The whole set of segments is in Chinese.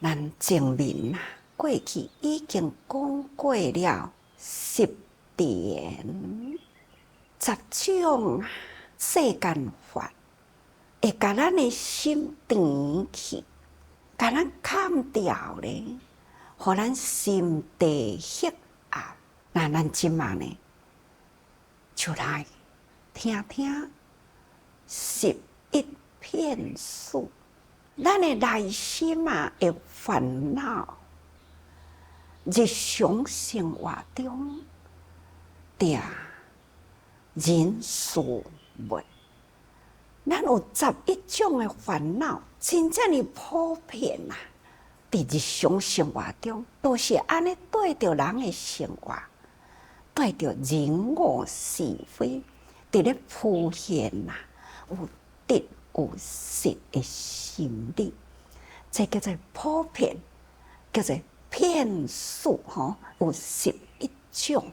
咱前面过去已经讲过了10点10种世间法，会甲咱的心长去，甲咱砍掉咧，互咱心地黑暗。那咱即马呢，就来听听11骗术。咱的内心的烦恼，日常生活中的人事物，咱有11种的烦恼，真正的普遍伫日常生活中都是安尼对着人的生活，对着人我是非，伫咧浮现有得有失的心理，这叫做普遍，叫做骗术有11种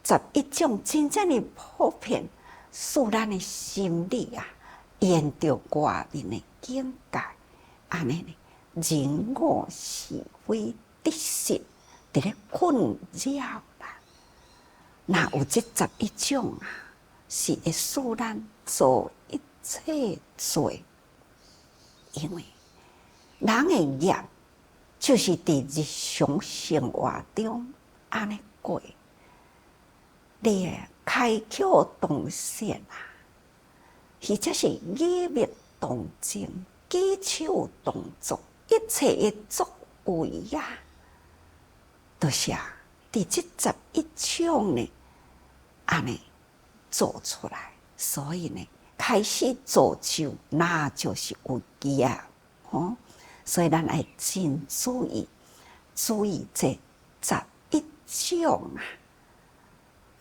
，11种真正的普遍，使咱的心理沿着外面的境界，安尼呢，人我是非得失，伫咧困扰啦。那有这11种是会使咱做一切罪，因为人的业就是伫日常生活中安尼过，你开口动舌或者是语密动静、举手动作，一切的作为都是伫这11种呢，安尼做出来。所以呢，开始造就，那就是有业所以咱要真注意这11种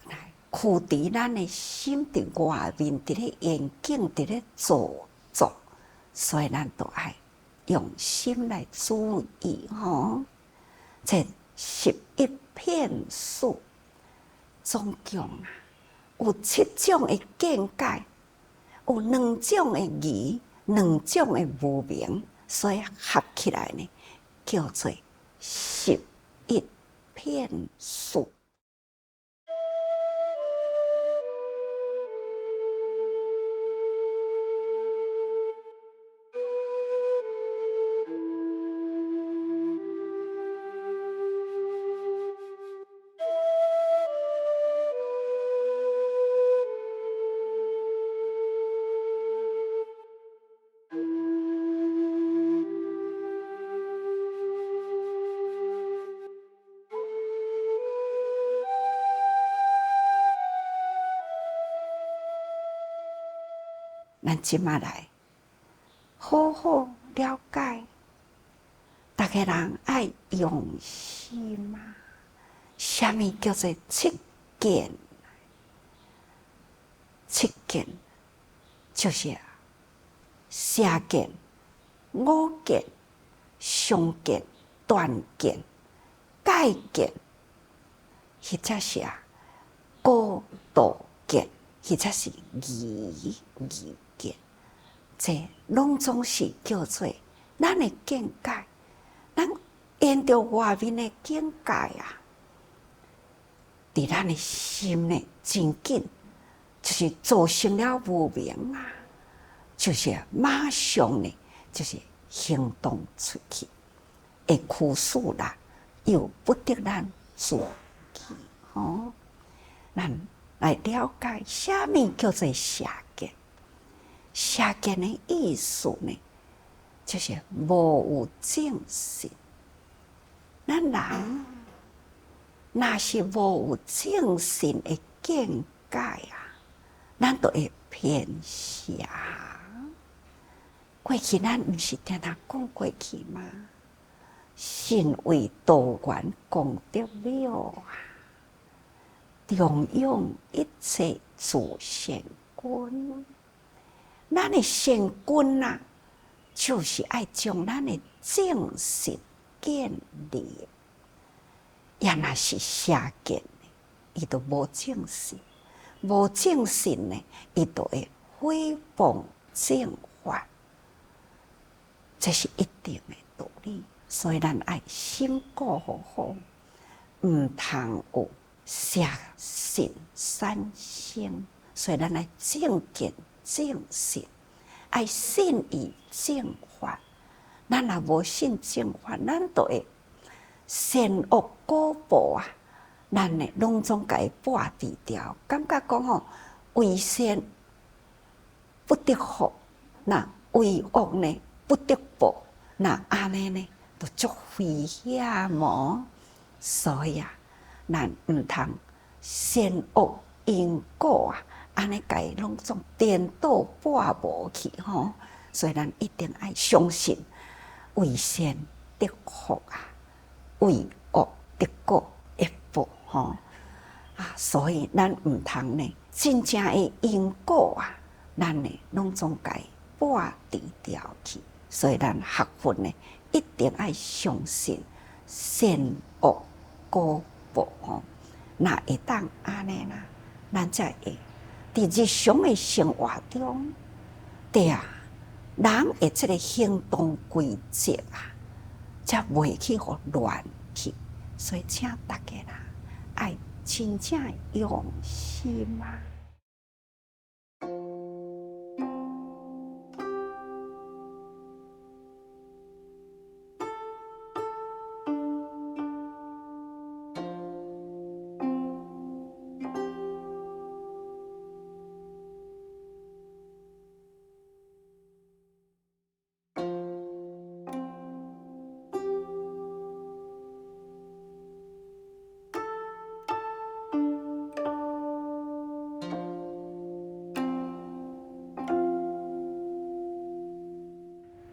来驱伫咱的心伫外面，伫咧眼境，伫咧做作，所以咱都要用心来注意这11骗术，总共有7种的见解，有2种的疑，2种的无明，所以合起来呢，叫做11骗术。咱即马来好好了解，大家人爱用心什么叫做7件？7件就是邪见、我见、相见、断见、界见，或者是过度见，或者是疑见，这拢总是叫做咱的见解。咱沿着外面的境界伫咱的心呢，真紧就是造成了无明就是马上呢，就是行动出去，会驱使啦，又不得咱自己咱来了解什么叫做邪见。邪见的意思呢，就是无有正心。咱人若是无有正心的见解咱就会偏邪。过去咱毋是听他讲过去吗？信为道源功德了重用一切诸善根。咱的善根就是爱将咱的正心建立。也若是邪见伊就无正心，无正心呢，伊就会诽谤正法，这是一定的道理。所以咱爱心顾好，唔通有邪信三生。所以咱爱正见正信，爱信以正法。咱若无信正法，咱就会善恶果报啊！咱呢拢总甲伊拔除掉，感觉讲吼，为善不得福，那为恶呢不得报，那安尼呢就足危险哦。所以啊，咱唔通善恶因果啊，安尼甲伊拢总颠倒拔无去吼。所以咱一定爱相信，为善得福啊，为恶得果会报吼啊。所以咱唔通呢，真正的因果啊，咱呢拢总甲伊拔除掉去。所以咱学佛呢，一定爱相信善恶果报吼。那会当安尼啦，咱才会伫日常的生活中，对啊，人的这个行动规则啊，才袂去互乱去。所以请大家啦，爱真正用心啊。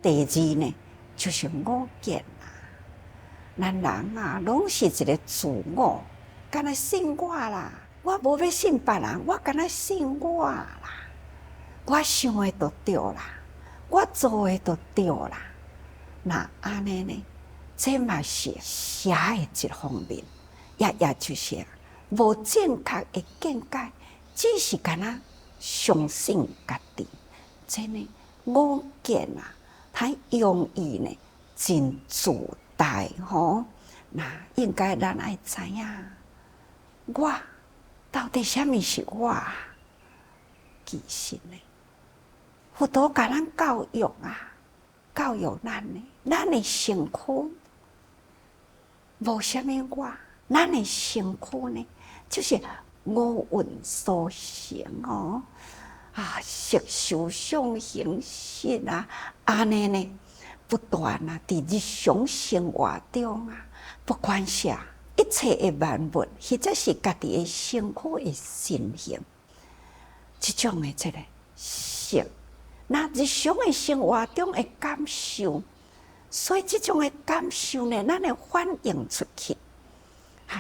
第二呢，就是我见啊，咱人啊，拢是一个自我，敢若信我啦，我无要信别人，我敢若信我啦，我想的就对啦，我做的就对啦。那安尼呢，这嘛是邪的一方面，也就是无正确的见解，只是敢若相信家己，真的我见啊。太容易呢，真自大吼。那应该咱爱知影，我到底什么是我？其实呢，佛陀甲咱教育啊，教育咱呢，咱的身躯无什么我，咱的身躯呢，就是五蕴所成哦。啊，色受想行识啊，安尼呢，不断啊，伫日常生活中啊，不管是一切的万物，或者是家己的身躯的身形，这种的这个色，那日常的生活中的感受，所以这种的感受呢，咱会反映出去，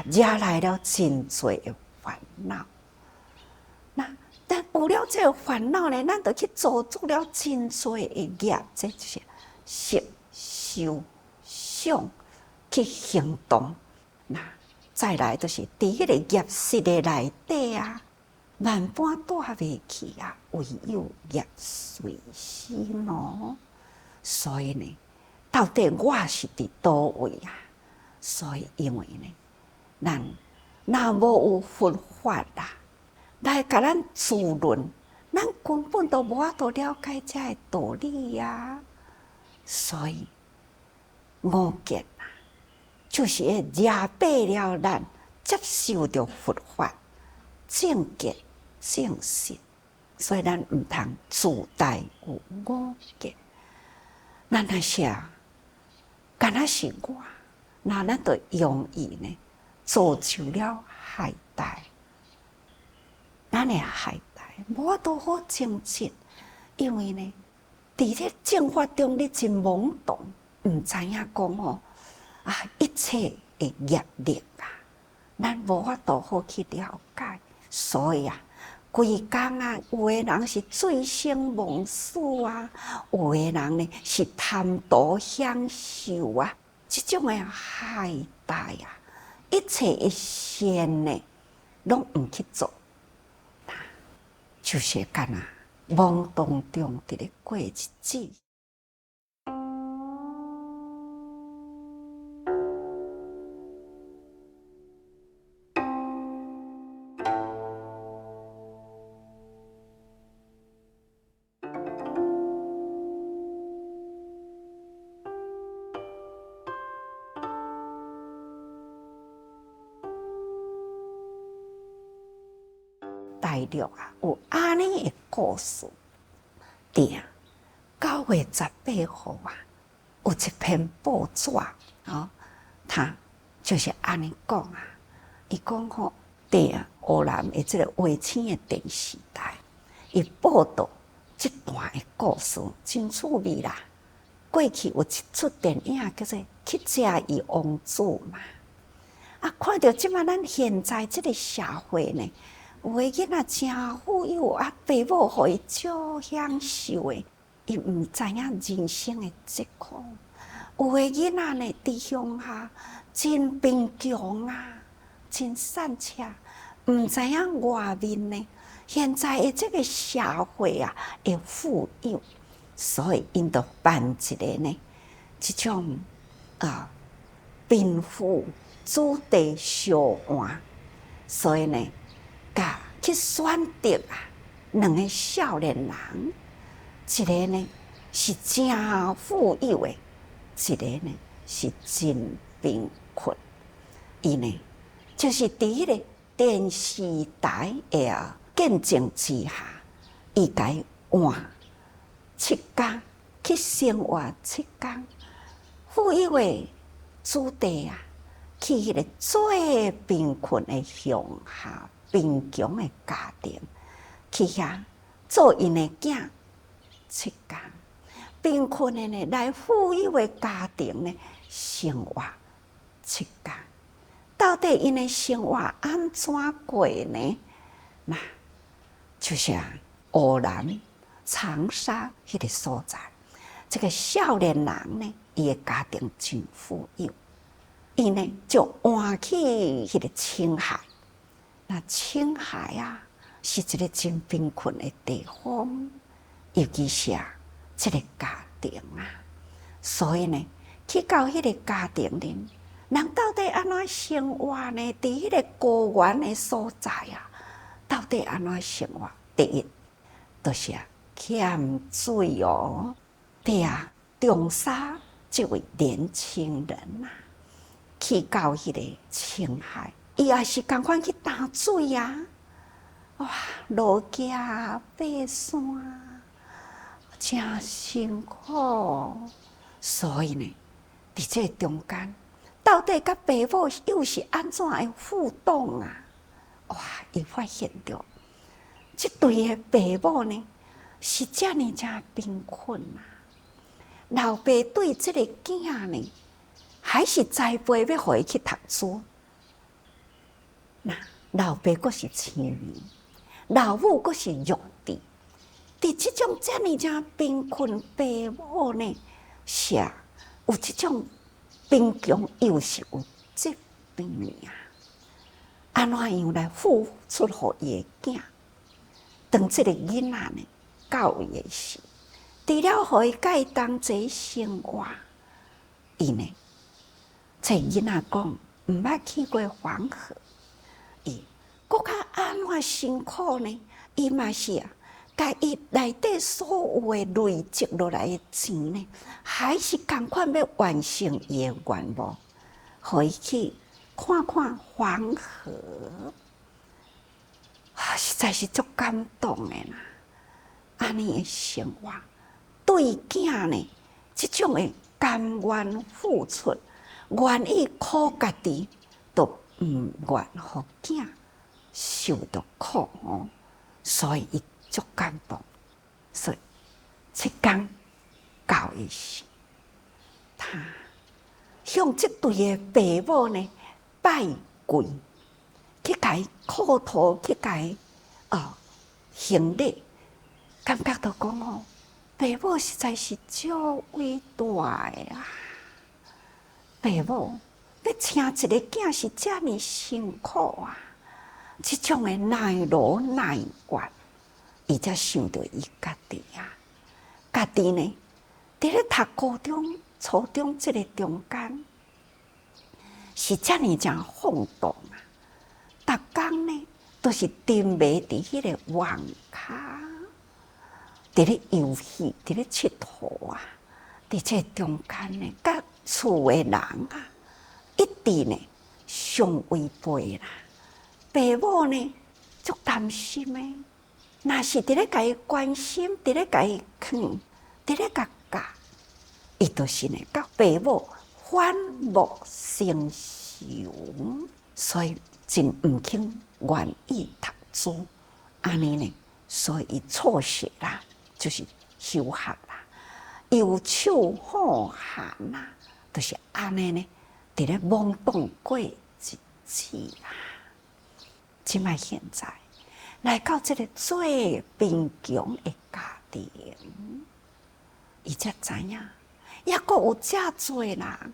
惹来了真多的烦恼。但有了这个烦恼呢，咱就去做足了真多的业，这就是色、受、想去行动。那再来就是伫迄个业识的内底啊，万般带袂去啊，唯有业随身哦。所以呢，到底我是伫倒位啊？所以因为呢，咱若无有佛法啦。来甲咱自论，咱根本都无法度了解这个道理呀。所以，我见啊，就是会惹败了咱接受着佛法正见正信，所以咱唔通自大有我见。咱那些敢若是我，那咱就容易呢，造就了害大。咱会害大，无法度好精进，因为呢，伫咧正法中你真懵懂，毋知影讲吼啊，一切的业力啊，咱无法度好去了解，所以啊，规工啊，有的人是醉生梦死啊，有的人呢是贪图享受啊，这种的害大啊，一切的善呢，拢毋去做。就是干啊，懵懂中伫咧过日子。内陆啊，有安尼的故事。对，9月18号啊，有一篇报纸他就是安尼讲啊。伊讲吼，对湖南的这个卫星的电视台，伊报道这段的故事真趣味啦。过去有一出电影叫做《乞食与王子》嘛，看到即马咱现在这个社会呢，有的囡仔真富有爸母互伊足享受的，伊毋知影人生的疾苦。有的囡仔呢，伫乡下真贫穷真善车，毋知影外面呢，现在的这个社会会富有，所以因就办一个呢，这种贫富子弟相换，所以呢，去选择2个少年人，一个呢是真富有的，一个呢是真贫困，伊呢。就是伫迄个电视台的见证之下，伊甲伊换7天去生活7天，富有的子弟去迄个最贫困的乡下、贫穷的家庭去遐做因的囝7天，贫困的呢来富有的家庭呢生活7天。到底因的生活安怎过呢？那就是湖南长沙迄个所在，这个少年人呢，伊的家庭真富有，伊呢就换去迄个青海。那青海是一个真贫困的地方，尤其是这个家庭所以呢，去到迄个家庭里。人到底安怎生活呢？伫迄个高原的所在到底安怎生活？第一，就是欠水哦。对长沙这位年轻人去到迄个青海，伊也是同款去打水哇，落脚爬山，真辛苦。所以呢，伫这中间。到底甲爸母又是安怎的互动哇！伊发现到，这对的爸母呢是遮尼真贫困老爸对这个囝呢，还是栽培要互伊去读书。那老爸阁是青年，老母阁是弱智。伫这种遮尼真贫困爸母呢，是有这种。贫穷又是有疾病安怎样来付出互伊的囝？当这个囡仔呢，教育的时，除了互伊甲伊同齐生活，伊呢，这囡仔讲毋捌去过黄河，伊搁较安怎辛苦呢？伊嘛是甲伊内底所有的累积落来的钱呢，还是同款要完成伊的愿望，互伊去看看黄河，实在是足感动的啦！安尼的生活，对囝呢，这种的甘愿付出，愿意苦家己，都毋愿互囝受到苦所以伊足感动，所以7天到的时，他向这对的爸母呢拜跪，去甲伊叩头，去甲伊行礼，感觉到讲爸母实在是足伟大的爸母要请一个囝是遮尔辛苦这种的耐劳耐怨。伊才想到伊家己家己呢，伫咧读高中、初中这个中间，是遮尔真放荡逐工呢都是沉迷伫迄个网咖，伫咧游戏，伫咧佚佗伫这中间呢，甲厝的人一直呢相违背啦。爸母呢足担心的。若是伫咧家己关心，伫咧家己劝，伫咧甲教，伊就是呢，甲爸母反目成仇，所以真毋肯愿意读书，安尼呢，所以伊辍学啦，就是休学啦，右手好寒啦，就是安尼呢，伫咧懵懂过日子啦。即摆现在来到这个最贫穷的家庭，伊才知影，抑阁有遮侪人啊，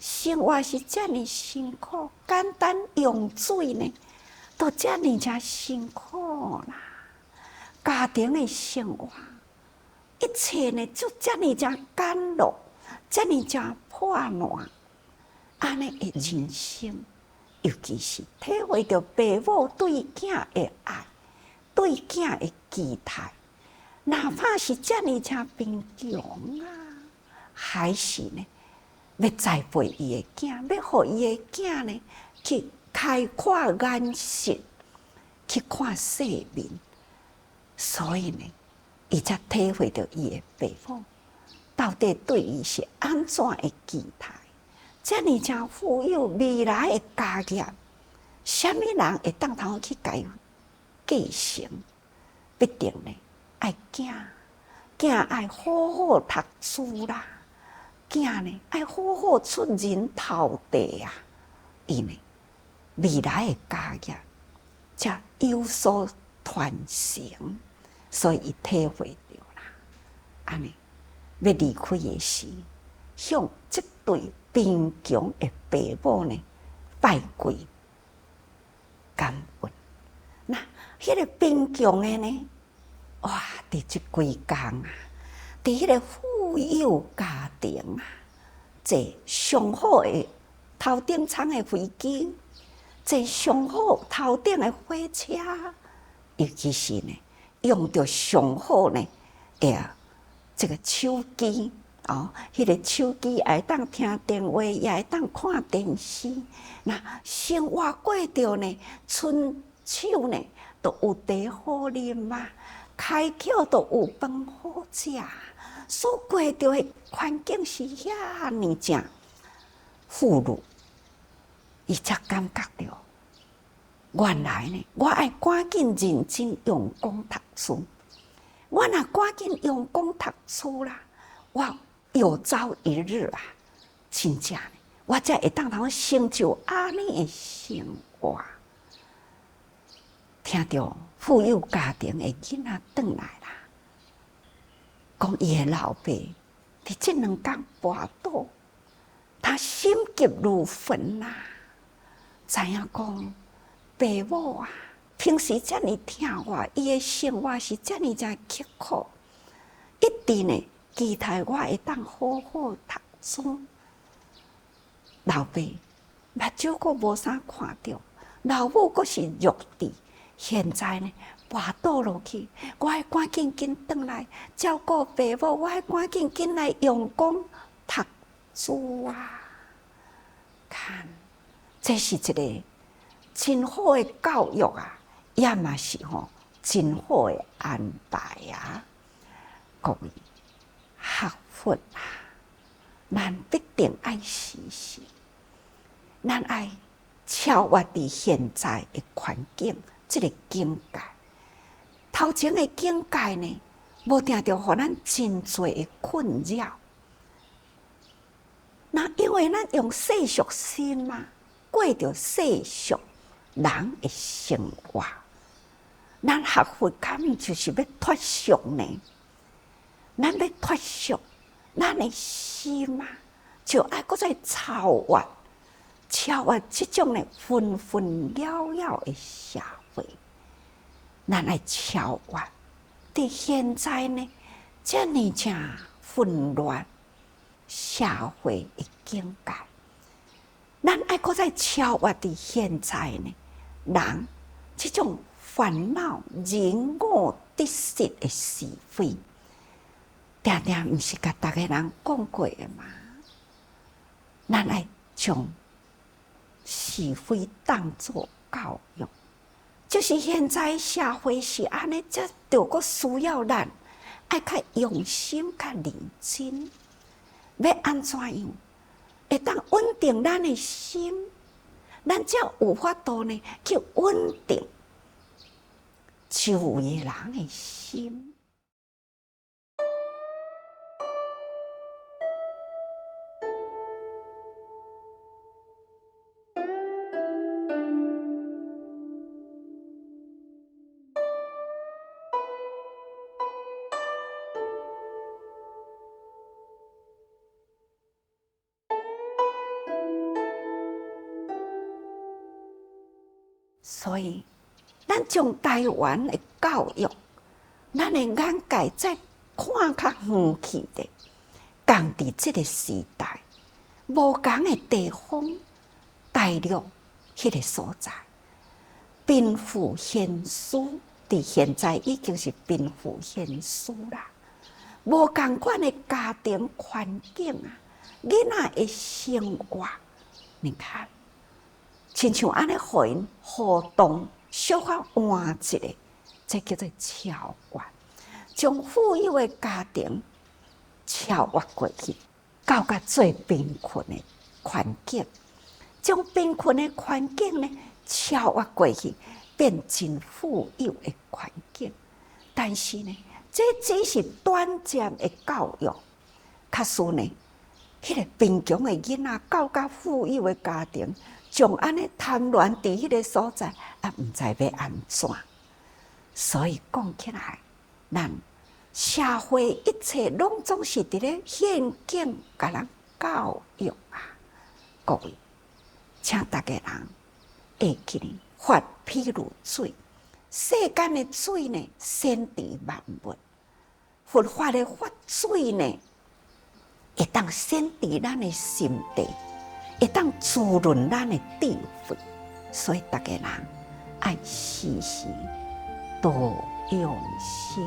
生活是遮尔辛苦，简单用水呢，都遮尔辛苦啦。家庭的生活，一切呢就遮尔简陋，遮尔破烂，安尼的人生。尤其是体会到爸母对囝的爱，对囝的期待，哪怕是遮尔贫穷啊，还是呢要栽培伊的囝，要互伊的囝呢去开阔眼识，去看世面。所以呢，伊才体会到伊的爸母到底对伊是安怎的期待。遮尔富有未来的家业，什么人会当头去继承？必定呢爱囝，囝爱好好读书啦，囝呢爱好好出人头地啊，伊呢未来的家业才有所传承，所以伊体会到啦，安尼要离开的时，向这对贫穷的爸母呢拜跪感恩。那迄个贫穷的呢，哇！伫即几工啊，伫迄个富有家庭啊，坐上好的头顶舱的飞机，坐上好头顶的火车，尤其是呢，用着上好呢，这个手机。迄个手机也会当听电话，也会当看电视。那生活过着呢，春手呢都有茶好啉啊，开口都有饭好食，所过着的环境是遐尼正富裕，伊才感觉着，原来呢，我爱赶紧认真用功读书，我若赶紧用功读书啦，我有朝一日啊，真正呢，我才会当通成就安尼的生活。听到富有家庭的囡仔转来啦，讲伊的老爸伫这2天跋倒，他心急如焚啦，知影讲爸母啊，平时遮尔疼我，伊的生活是遮尔刻苦，一直呢。期待我会当好好读书，老爸目睭阁无啥看到，老母阁是弱智，现在呢跋倒落去，我爱赶紧转来照顾爸母，我爱赶紧来用功读书啊！看，这是一个真好的教育啊，也嘛是真好的安排啊，各位。学佛啊，咱必定爱实行，咱爱超越伫现在的环境，这个境界。头前的境界呢，无定着互咱真侪的困扰。那因为咱用世俗心嘛，过着世俗人的生活，咱学佛根本就是要脱俗呢。咱要脱俗，咱的心啊，就爱搁再超越这种的纷纷扰扰的社会。咱爱超越，伫现在呢，遮尔正混乱社会的境界，咱爱搁再超越伫现在呢，人这种烦恼、人我得失的是非。定定毋是甲逐个人讲过的嘛？咱爱将是非当作教育，就是现在社会是安尼，则着个需要咱爱较用心、较认真，要安怎样会当稳定咱的心，咱才有法度呢去稳定周围的人的心。所以，咱将台湾的教育，咱的眼界再看较远去的，共伫这个时代，无同的地方，大陆迄个所在，贫富悬殊，伫现在已经是贫富悬殊啦。无共款的家庭环境啊，囡仔的生活，你看。亲像安尼，互因互动小可换一个，这叫做超越，将富有的家庭超越过去，到甲最贫困的环境，将贫困的环境呢超越过去，变真富有的环境。但是呢，这只是短暂的教育，假使呢，迄个贫穷的囡仔到甲富有的家庭。像安尼贪恋伫迄个所在，毋知要安怎。所以讲起来，咱社会一切拢总是伫咧现境甲人教育啊！各位，请大家人会记呢，法譬如水，世间的水呢，先伫万物；佛法的法水呢，会当先伫咱的心地。会当滋润咱的智慧，所以大家人爱时时多用心。